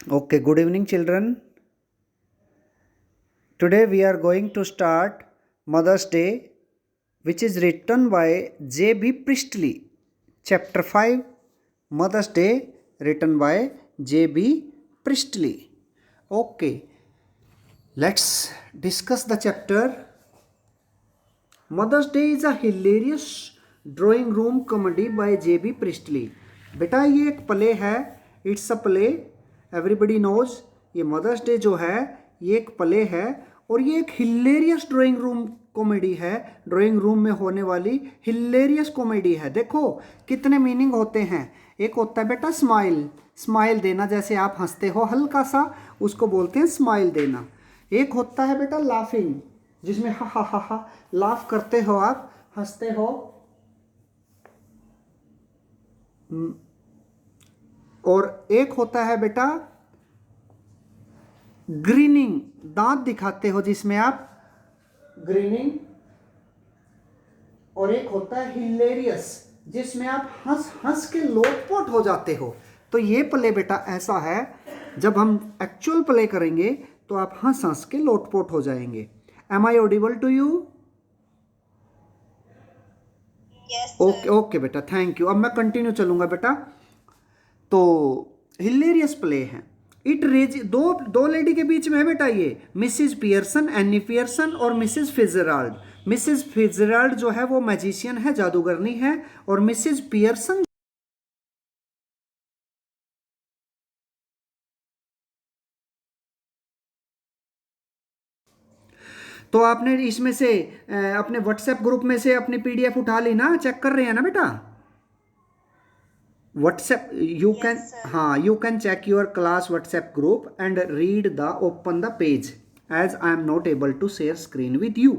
Okay, good evening, children. Today we are going to start Mother's Day, which is written by J.B. Priestley. Chapter 5 Mother's Day, written by J.B. Priestley. Okay, let's discuss the chapter. Mother's Day is a hilarious drawing room comedy by J.B. Priestley. बेटा ये एक play है, it's a play, everybody knows. ये Mother's Day जो है ये एक play है और ये एक हिलेरियस ड्राइंग रूम कॉमेडी है. ड्राइंग रूम में होने वाली हिलेरियस कॉमेडी है. देखो कितने मीनिंग होते हैं. एक होता है बेटा स्माइल, स्माइल देना, जैसे आप हंसते हो हल्का सा, उसको बोलते हैं स्माइल देना. एक होता है बेटा लाफिंग, जिसमें हा हा हा हा लाफ करते हो, आप हंसते हो. और एक होता है बेटा ग्रीनिंग, दांत दिखाते हो जिसमें आप ग्रीनिंग. और एक होता है हिलेरियस, जिसमें आप हंस हंस के लोटपोट हो जाते हो. तो ये प्ले बेटा ऐसा है, जब हम एक्चुअल प्ले करेंगे तो आप हंस हंस के लोटपोट हो जाएंगे. Am I audible to you? Okay okay बेटा, थैंक यू. अब मैं कंटिन्यू चलूंगा बेटा. तो हिलेरियस प्ले है. इट रेज दो लेडी के बीच में है बेटा, ये मिसिज पियर्सन, एनी पियर्सन और मिसिज फिट्जराल्ड. मिसिज फिट्जराल्ड जो है वो मैजिशियन है, जादूगरनी है, और मिसिज पियर्सन तो आपने इसमें से अपने व्हाट्सएप ग्रुप में से अपनी पीडीएफ उठा ली ना, चेक कर रहे हैं ना बेटा व्हाट्सएप. यू कैन, हाँ, you can check your class WhatsApp group and read the open the page as I am not able to share screen with you.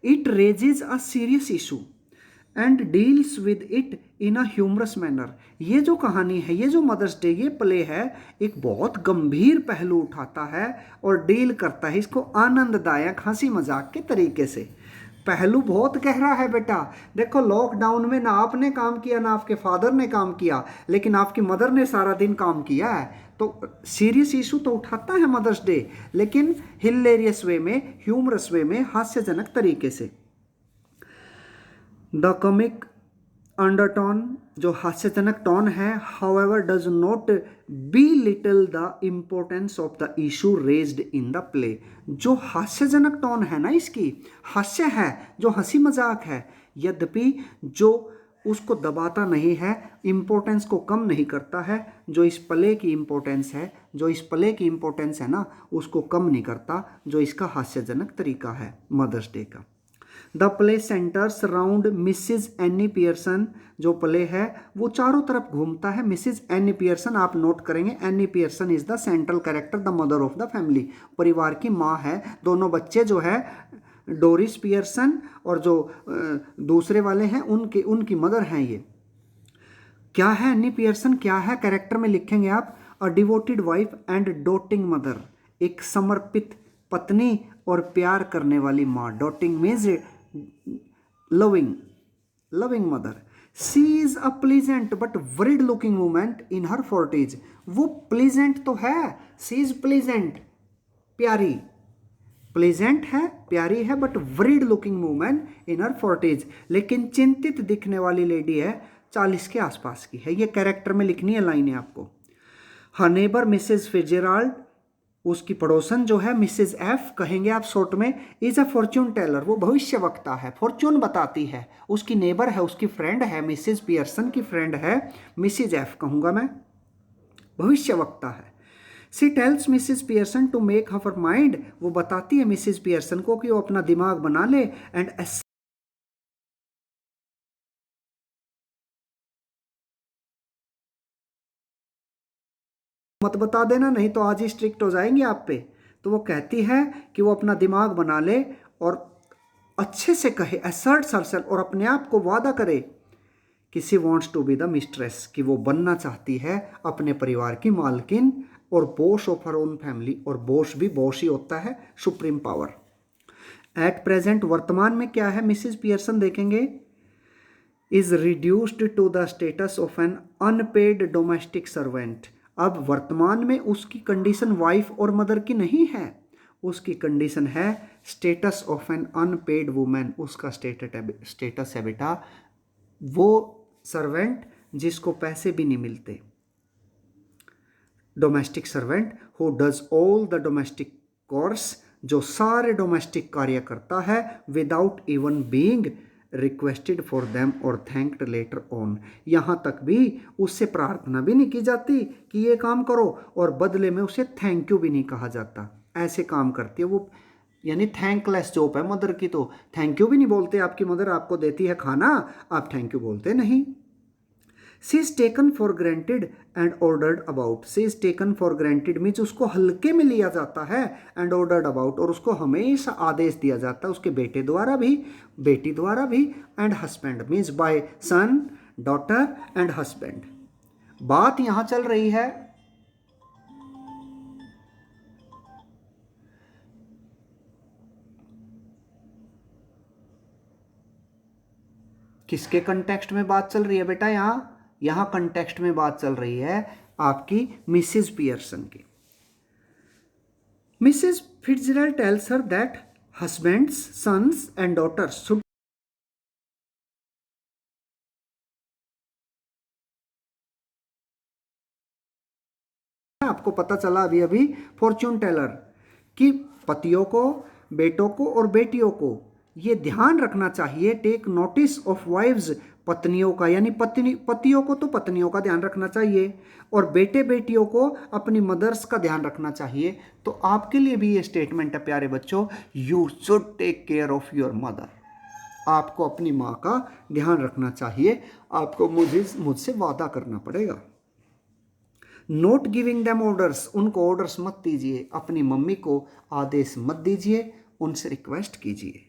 It raises a serious issue and deals with it in a humorous manner. ये जो कहानी है, ये जो mother's day ये play है, एक बहुत गंभीर पहलू उठाता है और डील करता है इसको आनंददायक हंसी मजाक के तरीके से. पहलू बहुत गहरा है बेटा. देखो लॉकडाउन में ना आपने काम किया ना आपके फादर ने काम किया, लेकिन आपकी मदर ने सारा दिन काम किया है. तो सीरियस इशू तो उठाता है मदर्स डे, लेकिन हिलेरियस वे में, ह्यूमरस वे में, हास्यजनक तरीके से. द कॉमिक अंडरटोन, जो हास्यजनक टोन है, however does not be little the importance of the issue raised in the play. जो हास्यजनक टोन है ना, इसकी हास्य है, जो हंसी मजाक है, यद्यपि जो उसको दबाता नहीं है, इम्पोर्टेंस को कम नहीं करता है. जो इस प्ले की इम्पोर्टेंस है, जो इस प्ले की इम्पोर्टेंस है ना, उसको कम नहीं करता, जो इसका हास्यजनक तरीका है मदर्स डे का. The play centres round Mrs any Pearson. जो प्ले है वो चारों तरफ घूमता है मिसिज एनी पियर्सन. आप नोट करेंगे any Pearson is the central character, the mother of the family. परिवार की माँ है. दोनों बच्चे जो है डोरिस पियर्सन और जो दूसरे वाले हैं उनकी मदर हैं. ये क्या है एनी पियर्सन, क्या है कैरेक्टर में लिखेंगे आप? अ devoted wife and doting mother. एक समर्पित पत्नी और प्यार करने वाली माँ. Doting means loving, loving mother. She is a pleasant but worried looking women in her 40s. वो प्लीजेंट तो है, शी इज प्लीजेंट, प्यारी, प्लीजेंट है, प्यारी है, but worried looking women in her 40s. लेकिन चिंतित दिखने वाली लेडी है, 40 के आसपास की है. ये कैरेक्टर में लिखनी है लाइनें आपको. हर नेबर मिसेज फिट्जराल्ड, उसकी पड़ोसन जो है मिसेज एफ कहेंगे आप शॉर्ट में, इज अ फॉर्च्यून टेलर. वो भविष्य वक्ता है, फॉर्च्यून बताती है. उसकी नेबर है, उसकी फ्रेंड है, मिसेज पियर्सन की फ्रेंड है, मिसेज एफ कहूंगा मैं, भविष्य वक्ता है. She tells Mrs Pearson to make her mind. वो बताती है मिसेज पियर्सन को कि वो अपना दिमाग बना ले. एंड मत बता देना, नहीं तो आज ही स्ट्रिक्ट हो जाएंगे आप पे. तो वो कहती है कि वो अपना दिमाग बना ले और अच्छे से कहे, असर्ट हरसेल्फ, और अपने आप को वादा करे कि she wants to be the mistress, कि वो बनना चाहती है अपने परिवार की मालकिन और boss of her own family. और बॉस भी बॉस ही होता है, सुप्रीम पावर. एट प्रेजेंट, वर्तमान में क्या है मिसेज पियर्सन देखेंगे, is reduced to the status of an unpaid domestic servant. अब वर्तमान में उसकी कंडीशन वाइफ और मदर की नहीं है, उसकी कंडीशन है status of an unpaid women. उसका स्टेटस है बेटा वो सर्वेंट जिसको पैसे भी नहीं मिलते, domestic servant who does all the domestic chores, जो सारे डोमेस्टिक कार्य करता है without even being requested for them और थैंक्ड लेटर ऑन। यहाँ तक भी उससे प्रार्थना भी नहीं की जाती कि ये काम करो, और बदले में उसे थैंक यू भी नहीं कहा जाता। ऐसे काम करती है वो, यानी थैंकलेस जॉब है मदर की। तो थैंक यू भी नहीं बोलते, आपकी मदर आपको देती है खाना, आप थैंक यू बोलते नहीं। She is taken for granted and ordered about. She is taken for granted means उसको हल्के में लिया जाता है, एंड ऑर्डर्ड अबाउट, और उसको हमेशा आदेश दिया जाता है उसके बेटे द्वारा भी, बेटी द्वारा भी, and husband means by son, daughter and husband. बात यहां चल रही है किसके कंटेक्स्ट में बात चल रही है बेटा, यहां कंटेक्स्ट में बात चल रही है आपकी मिसेस पियर्सन की। Mrs Fitzgerald tells her that husbands, sons and daughters should, आपको पता चला अभी अभी फॉर्च्यून टेलर कि पतियों को, बेटों को और बेटियों को ये ध्यान रखना चाहिए, टेक नोटिस ऑफ वाइव्स, पत्नियों का, यानी पतियों को तो पत्नियों का ध्यान रखना चाहिए, और बेटे बेटियों को अपनी मदर्स का ध्यान रखना चाहिए। तो आपके लिए भी ये स्टेटमेंट है प्यारे बच्चों, you should take care of your mother. आपको अपनी माँ का ध्यान रखना चाहिए, आपको मुझसे वादा करना पड़ेगा। नोट गिविंग देम ऑर्डर्स, उनको ऑर्डर्स मत दीजिए, अपनी मम्मी को आदेश मत दीजिए, उनसे रिक्वेस्ट कीजिए।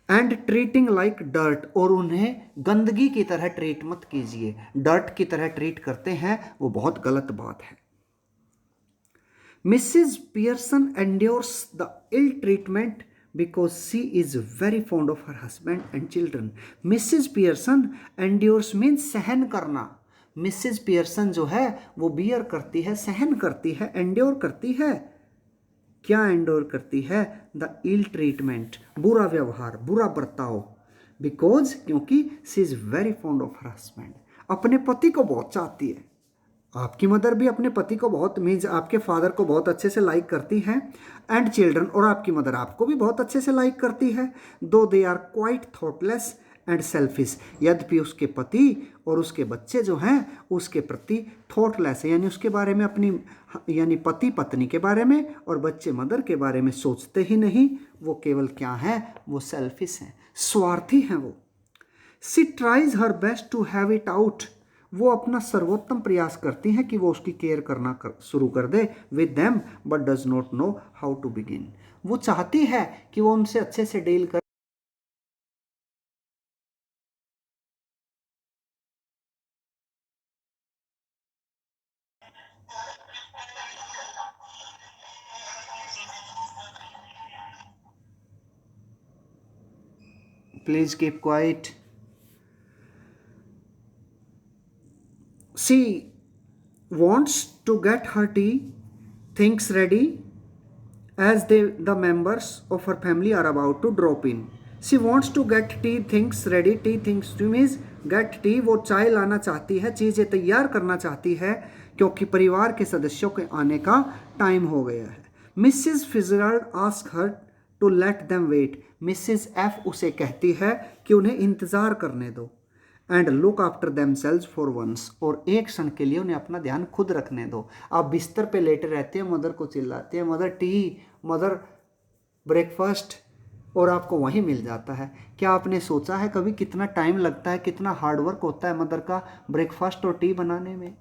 एंड ट्रीटिंग लाइक डर्ट, और उन्हें गंदगी की तरह ट्रीट मत कीजिए। डर्ट की तरह ट्रीट करते हैं वो बहुत गलत बात है। Mrs Pearson endures the ill treatment because she is very fond of her husband and children. Mrs Pearson endures means सहन करना। मिसेस पियर्सन जो है वो बियर करती है, सहन करती है, एंड्योर करती है। क्या एंड्योर करती है? द इल ट्रीटमेंट, बुरा व्यवहार, बुरा बर्ताव, बिकॉज क्योंकि she is very fond of her husband, अपने पति को बहुत चाहती है। आपकी मदर भी अपने पति को बहुत, मीन्स आपके फादर को बहुत अच्छे से लाइक करती हैं, एंड चिल्ड्रन, और आपकी मदर आपको भी बहुत अच्छे से लाइक करती है। Though they are quite thoughtless and selfish, यद्यपि उसके पति और उसके बच्चे जो हैं उसके प्रति थॉटलेस है, यानी उसके बारे में अपनी, यानी पति पत्नी के बारे में और बच्चे मदर के बारे में सोचते ही नहीं। वो केवल क्या है? वो सेल्फिश हैं, स्वार्थी हैं वो। She tries her best to have it out, वो अपना सर्वोत्तम प्रयास करती हैं कि वो उसकी केयर करना शुरू कर दे with them, but does not know how to begin. वो चाहती है कि वो उनसे अच्छे से डील कर, please keep quiet. She wants to get her tea things ready as the members of her family are about to drop in. She wants to get tea things ready. Tea things means get tea, वो चाय लाना चाहती है, चीज़ें तैयार करना चाहती है क्योंकि परिवार के सदस्यों के आने का टाइम हो गया है। Mrs Fitzgerald ask her to let them wait. Mrs F उसे कहती है कि उन्हें इंतज़ार करने दो, and look after themselves for once, और एक क्षण के लिए उन्हें अपना ध्यान खुद रखने दो। आप बिस्तर पे लेटे रहते हैं, मदर को चिल्लाते हैं मदर टी, मदर ब्रेकफास्ट, और आपको वहीं मिल जाता है। क्या आपने सोचा है कभी कितना टाइम लगता है, कितना हार्डवर्क होता है मदर का ब्रेकफास्ट और टी बनाने में?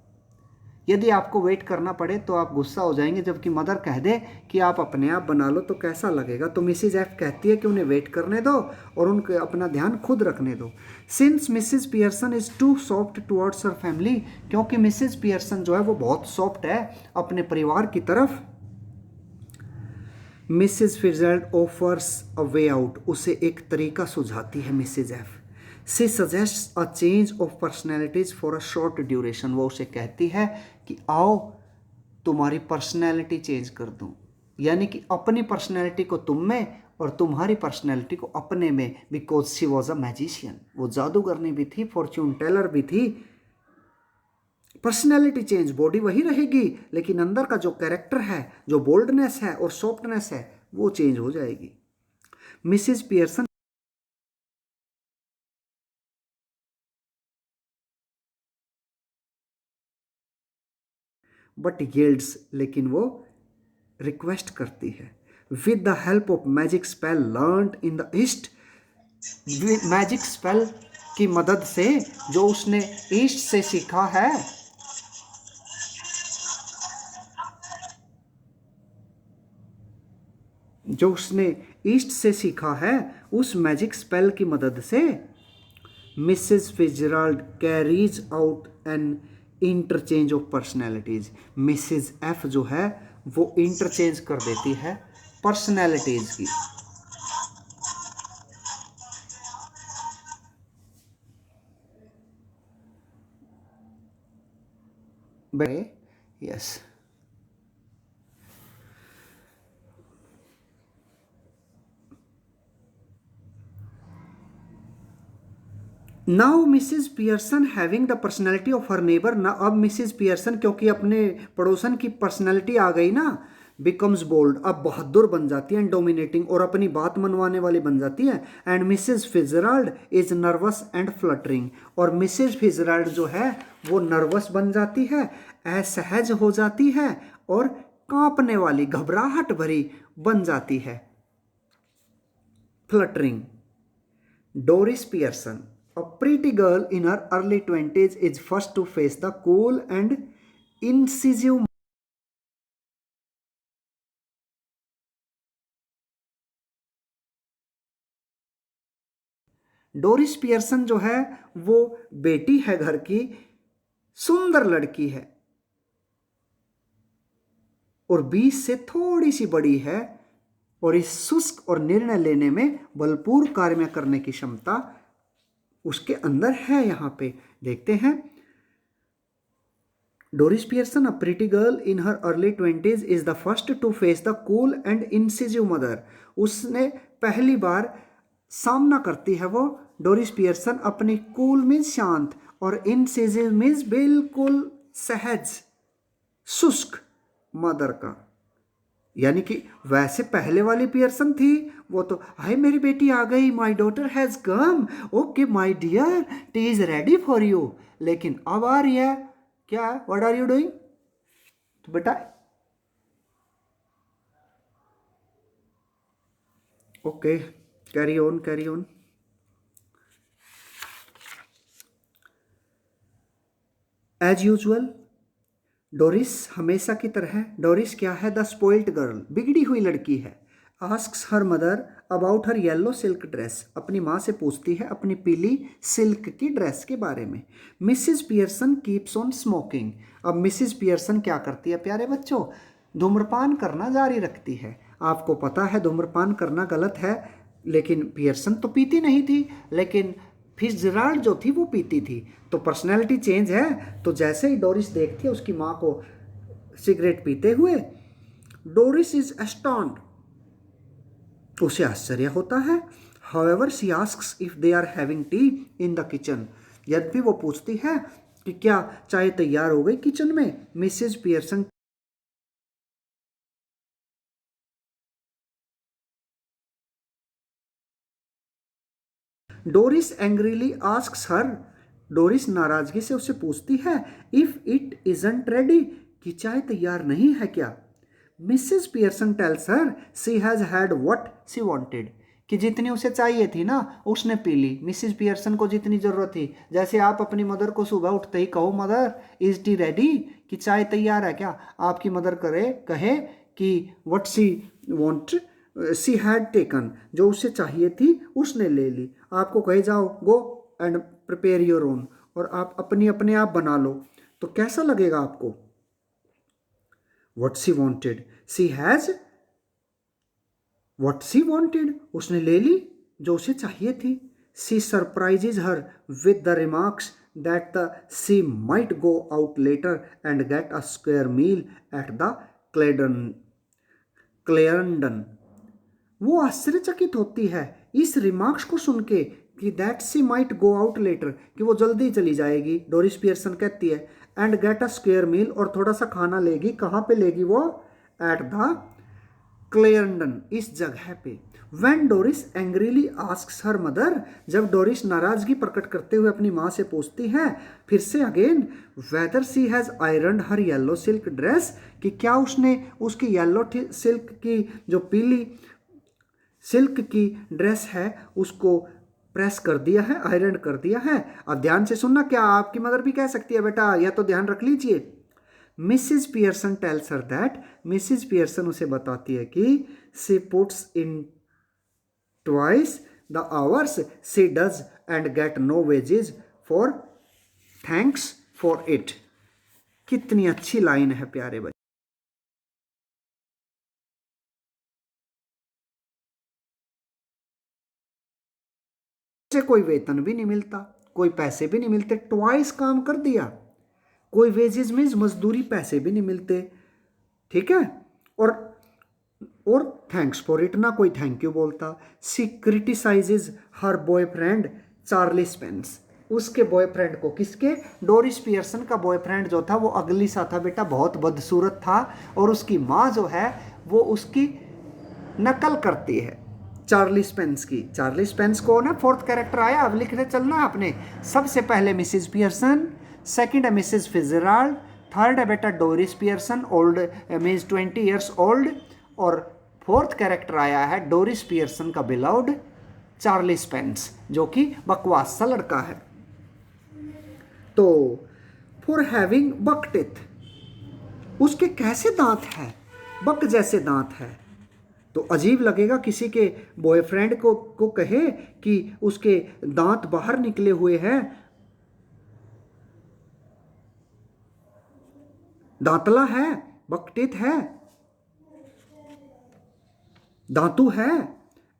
यदि आपको वेट करना पड़े तो आप गुस्सा हो जाएंगे, जबकि मदर कह दे कि आप अपने आप बना लो तो कैसा लगेगा। तो मिसिज एफ कहती है कि उन्हें वेट करने दो और उनके अपना ध्यान खुद रखने दो। Since Mrs Pearson is too soft towards her family, क्योंकि मिसिज पियर्सन जो है वो बहुत सॉफ्ट है अपने परिवार की तरफ। Mrs Fitzgerald offers a way out, उसे एक तरीका सुझाती है Mrs F. She suggest a change of personalities for a short duration. वो उसे कहती है कि आओ तुम्हारी पर्सनैलिटी चेंज कर दूं, यानी कि अपनी पर्सनैलिटी को तुम में और तुम्हारी पर्सनैलिटी को अपने में। Because she was a magician, वो जादूगरनी भी थी, फॉर्च्यून टेलर भी थी। पर्सनैलिटी चेंज, बॉडी वही रहेगी लेकिन अंदर का जो कैरेक्टर है, जो बोल्डनेस है और सॉफ्टनेस है, वो चेंज हो जाएगी। मिसिज पियर्सन बट यील्ड्स, लेकिन वो रिक्वेस्ट करती है। With the help of magic spell learned in the east, magic spell की मदद से जो उसने ईस्ट से सीखा है, जो उसने ईस्ट से सीखा है, उस मैजिक स्पेल की मदद से Mrs Fitzgerald carries out an interchange of personalities. Mrs F जो है वो इंटरचेंज कर देती है पर्सनैलिटीज की। Yes, now Mrs Pearson having the personality of her neighbour ना। अब मिसिज पियर्सन क्योंकि अपने पड़ोसन की पर्सनैलिटी आ गई ना, बिकम्स बोल्ड, अब बहादुर बन जाती है, एंड डोमिनेटिंग, और अपनी बात मनवाने वाली बन जाती है। And Mrs Fitzgerald is nervous and fluttering, और मिसिज फिtzgerald जो है वो नर्वस बन जाती है, असहज हो जाती है और कांपने वाली, घबराहट भरी बन जाती है। Fluttering. Doris Pearson, a pretty girl in her early 20s, is first to face the cool and incisive। Doris Pearson जो है वो बेटी है घर की, सुंदर लड़की है और 20 से थोड़ी सी बड़ी है, और इस शुष्क और निर्णय लेने में बलपूर्व कार्य करने की क्षमता उसके अंदर है। यहां पे देखते हैं, Doris Pearson, a pretty girl in her early 20s, is the first to face the cool and incisive mother। उसने पहली बार सामना करती है वो डोरिस पियर्सन अपनी कूल मीन्स शांत और इनसिजिव मीन्स बिल्कुल सहज शुष्क मदर का। यानी कि वैसे पहले वाली पियर्सन थी वो तो हाय मेरी बेटी आ गई, my daughter has come, okay my dear tea is ready for you. लेकिन अब आ रही है क्या, व्हाट आर यू डूइंग, तो बेटा okay, carry on carry on. As usual Doris हमेशा की तरह, डोरिस क्या है, द स्पॉइल्ड गर्ल, बिगड़ी हुई लड़की है। Asks her mother about her yellow silk dress, अपनी माँ से पूछती है अपनी पीली सिल्क की ड्रेस के बारे में। Mrs Pearson keeps on smoking, अब मिसिज पियर्सन क्या करती है प्यारे बच्चों, धूम्रपान करना जारी रखती है। आपको पता है धूम्रपान करना गलत है, लेकिन पियर्सन तो पीती नहीं थी, लेकिन फिtzgerald जो थी वो पीती थी। तो पर्सनैलिटी चेंज है। तो जैसे ही डोरिस देखती है उसकी माँ को सिगरेट पीते हुए, डोरिस इज एस्टॉन्ड, उसे आश्चर्य होता है। However she asks if they are having tea in the kitchen, यद्यपि वो पूछती है कि क्या चाय तैयार हो गई किचन में। Mrs Pearson Doris angrily asks her, Doris नाराजगी से उससे पूछती है इफ इट इजंट रेडी, कि चाय तैयार नहीं है क्या। Mrs Pearson tells her she has had what she wanted, कि जितनी उसे चाहिए थी ना उसने पी ली। मिसिज पियर्सन को जितनी जरूरत थी, जैसे आप अपनी मदर को सुबह उठते ही कहो मदर इज टी रेडी, कि चाय तैयार है क्या, आपकी मदर कहे कि what she want she had taken, जो उसे चाहिए थी उसने ले ली। आपको कहे जाओ go and prepare your own, और आप अपनी अपने आप बना लो, तो कैसा लगेगा आपको। What she wanted, she has what she wanted, उसने ले ली जो उसे चाहिए थी। She surprises her with the remarks that the she might go out later and get a square meal at the Clarendon. वो आश्चर्यचकित होती है इस रिमार्क्स को सुन के कि that she might go out later, कि वो जल्दी चली जाएगी, डोरिस पियर्सन कहती है, and get a square meal, और थोड़ा सा खाना लेगी। कहाँ पे लेगी वो? एट द क्लेरंडन, इस जगह पे। When Doris angrily asks her mother, जब डोरिस नाराजगी प्रकट करते हुए अपनी माँ से पूछती है फिर से again, weather C has iron her yellow silk dress, कि क्या उसने उसकी येलो सिल्क की जो पीली सिल्क की ड्रेस है उसको प्रेस कर दिया है, आयरन कर दिया है। अब ध्यान से सुनना, क्या आपकी मदर भी कह सकती है बेटा, यह तो ध्यान रख लीजिए। Mrs Pearson tells her that, Mrs Pearson उसे बताती है कि she puts in twice the hours she does and get no wages for thanks for it. कितनी अच्छी लाइन है प्यारे बच्चे। से कोई वेतन भी नहीं मिलता, कोई पैसे भी नहीं मिलते, ट्वाइस काम कर दिया, कोई वेजेस मीन्स मजदूरी, पैसे भी नहीं मिलते, ठीक है। और थैंक्स फॉर इट, ना कोई थैंक यू बोलता। सी क्रिटिसाइजेज हर बॉयफ्रेंड चार्ली स्पेंस, उसके बॉयफ्रेंड को, किसके? डोरिस पियर्सन का बॉयफ्रेंड जो था वो अगली सा था बेटा, बहुत बदसूरत था, और उसकी माँ जो है वो उसकी नकल करती है चार्ली स्पेंस की। चार्ली स्पेंस कौन है? फोर्थ कैरेक्टर आया, अब लिखने चलना आपने। सबसे पहले मिसिज पियर्सन, सेकंड है मिसिज फिजराल्ड, थर्ड है बेटा Doris Pearson, old means 20 years old, और फोर्थ कैरेक्टर आया है डोरिस पियर्सन का बिलाउड चार्ली स्पेंस, जो कि बकवास सा लड़का है। तो फॉर हैविंग बक टीथ, उसके कैसे दांत हैं? बक जैसे दांत है। तो अजीब लगेगा किसी के बॉयफ्रेंड को कहे कि उसके दांत बाहर निकले हुए हैं, दांतला है, बकटीथ है, दांतु है,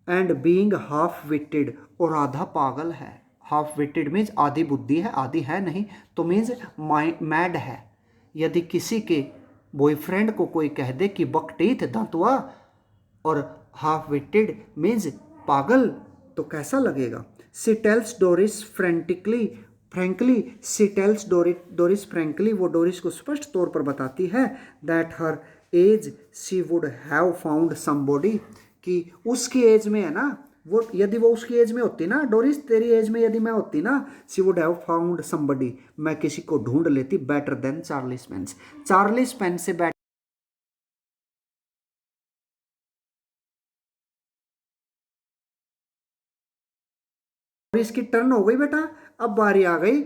एंड बीइंग हाफ विटेड, और आधा पागल है। हाफ विटेड मीन्स आधी बुद्धि है, आधी है नहीं, तो मीन्स मैड है। यदि किसी के बॉयफ्रेंड को कोई कह दे कि बकटीथ, दांतुआ, और हाफ विटेड मीन्स पागल, तो कैसा लगेगा? She tells Doris frankly she tells Doris frankly, वो डोरिस को स्पष्ट तौर पर बताती है that her age she would have found somebody, कि उसकी एज में है ना वो, यदि वो उसकी एज में होती ना, डोरिस तेरी एज में यदि मैं होती ना, she would have found somebody, मैं किसी को ढूंढ लेती better than Charlie Spence. Charlie Spence से बेटर। इसकी टर्न हो गई बेटा। अब बारी आ गई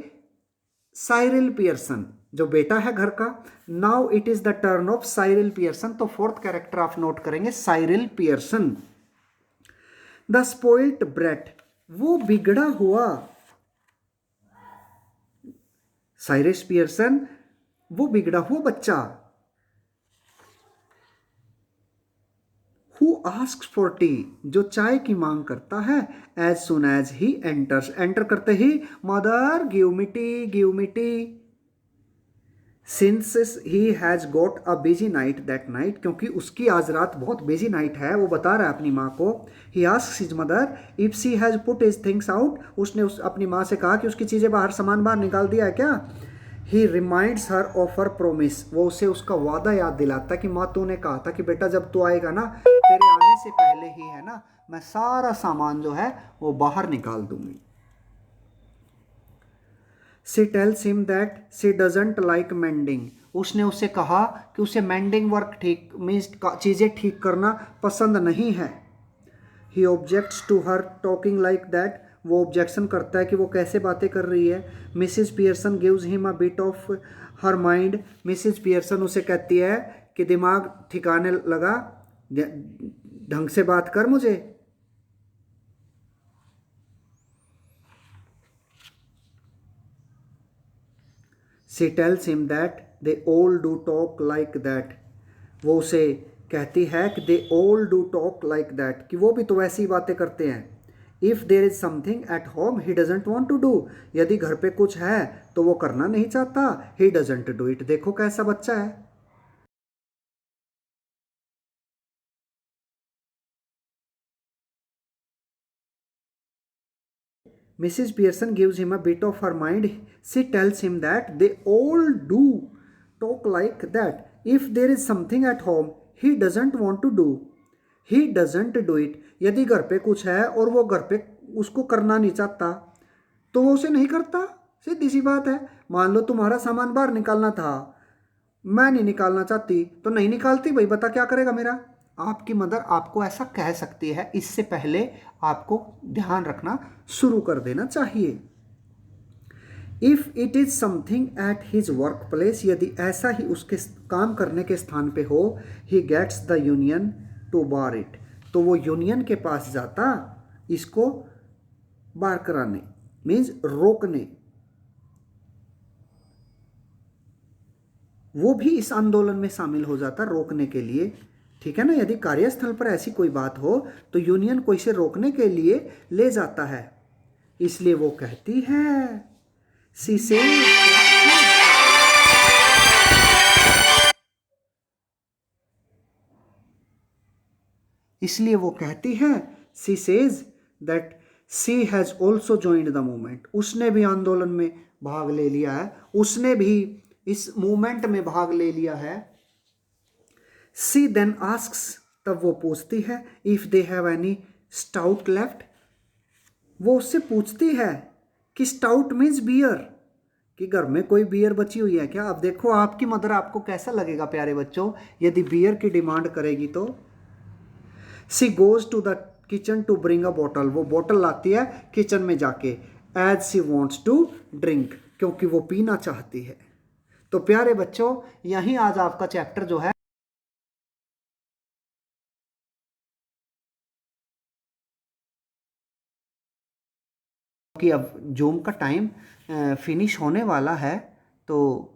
साइरिल पियर्सन, जो बेटा है घर का। Now it is the turn of Cyril Pearson. तो फोर्थ कैरेक्टर आप नोट करेंगे, Cyril Pearson. The spoiled brat, वो बिगड़ा हुआ। साइरिस पियर्सन, वो बिगड़ा हुआ बच्चा। हु आस्क्स फॉर टी, जो चाय की मांग करता है। As soon as he enters, enter करते ही mother give me tea, give me tea. Since he has got a busy night that night, क्योंकि उसकी आज रात बहुत बिजी नाइट है, वो बता रहा है अपनी माँ को। He asks his mother if she has put his things out, उसने अपनी माँ से कहा कि उसकी चीज़ें बाहर, सामान बाहर निकाल दिया है क्या। He reminds her of her promise, वो उसे उसका वादा याद दिलाता है कि माँ तूने कहा था कि बेटा जब तू आएगा ना, तेरे आने से पहले ही है ना, मैं सारा सामान जो है वो बाहर निकाल दूंगी। She tells him that she doesn't like mending, उसने उससे कहा कि उसे मेंडिंग वर्क ठीक मीन्स चीज़ें ठीक करना पसंद नहीं है। He objects to her talking like that, वो ऑब्जेक्शन करता है कि वो कैसे बातें कर रही है। Mrs Pearson gives him a bit of her mind, Mrs Pearson उसे कहती है कि दिमाग ठिकाने लगा, ढंग से बात कर मुझे। She tells him that they all do talk like that, वो उसे कहती है कि they all do talk like that, कि वो भी तो वैसी ही बातें करते हैं। If there is something at home he doesn't want to do, यदि घर पे कुछ है तो वो करना नहीं चाहता, ही डजेंट डू इट। देखो कैसा बच्चा है। Mrs. Pearson gives him a bit of her mind. She tells him that they all do talk like that. If there is something at home he doesn't want to do, he doesn't do it. यदि घर पे कुछ है और वो घर पे उसको करना नहीं चाहता तो वो उसे नहीं करता। सीधी सी बात है। मान लो तुम्हारा सामान बाहर निकालना था, मैं नहीं निकालना चाहती तो नहीं निकालती भाई, बता क्या करेगा मेरा। आपकी मदर आपको ऐसा कह सकती है, इससे पहले आपको ध्यान रखना शुरू कर देना चाहिए। If it is something at his work place, यदि ऐसा ही उसके काम करने के स्थान पे हो, he gets the union to bar it, तो वो यूनियन के पास जाता इसको बार कराने, मीन्स रोकने। वो भी इस आंदोलन में शामिल हो जाता रोकने के लिए। ठीक है ना। यदि कार्यस्थल पर ऐसी कोई बात हो तो यूनियन को इसे रोकने के लिए ले जाता है। इसलिए वो कहती है, सी से, इसलिए वो कहती है, she says that she has also joined the movement, उसने भी आंदोलन में भाग ले लिया है, उसने भी इस मूवमेंट में भाग ले लिया है। सी देन आस्क्स, तब वो पूछती है, if they have any stout left, वो उससे पूछती है कि स्टाउट मीन्स बियर, कि घर में कोई बियर बची हुई है क्या। अब देखो आपकी मदर आपको कैसा लगेगा प्यारे बच्चों यदि बियर की डिमांड करेगी तो। She goes to the kitchen to bring a bottle, वो बॉटल लाती है किचन में जाके, as she wants to drink, क्योंकि वो पीना चाहती है। तो प्यारे बच्चों यहीं आज आपका चैप्टर जो है कि अब जूम का टाइम फिनिश होने वाला है, तो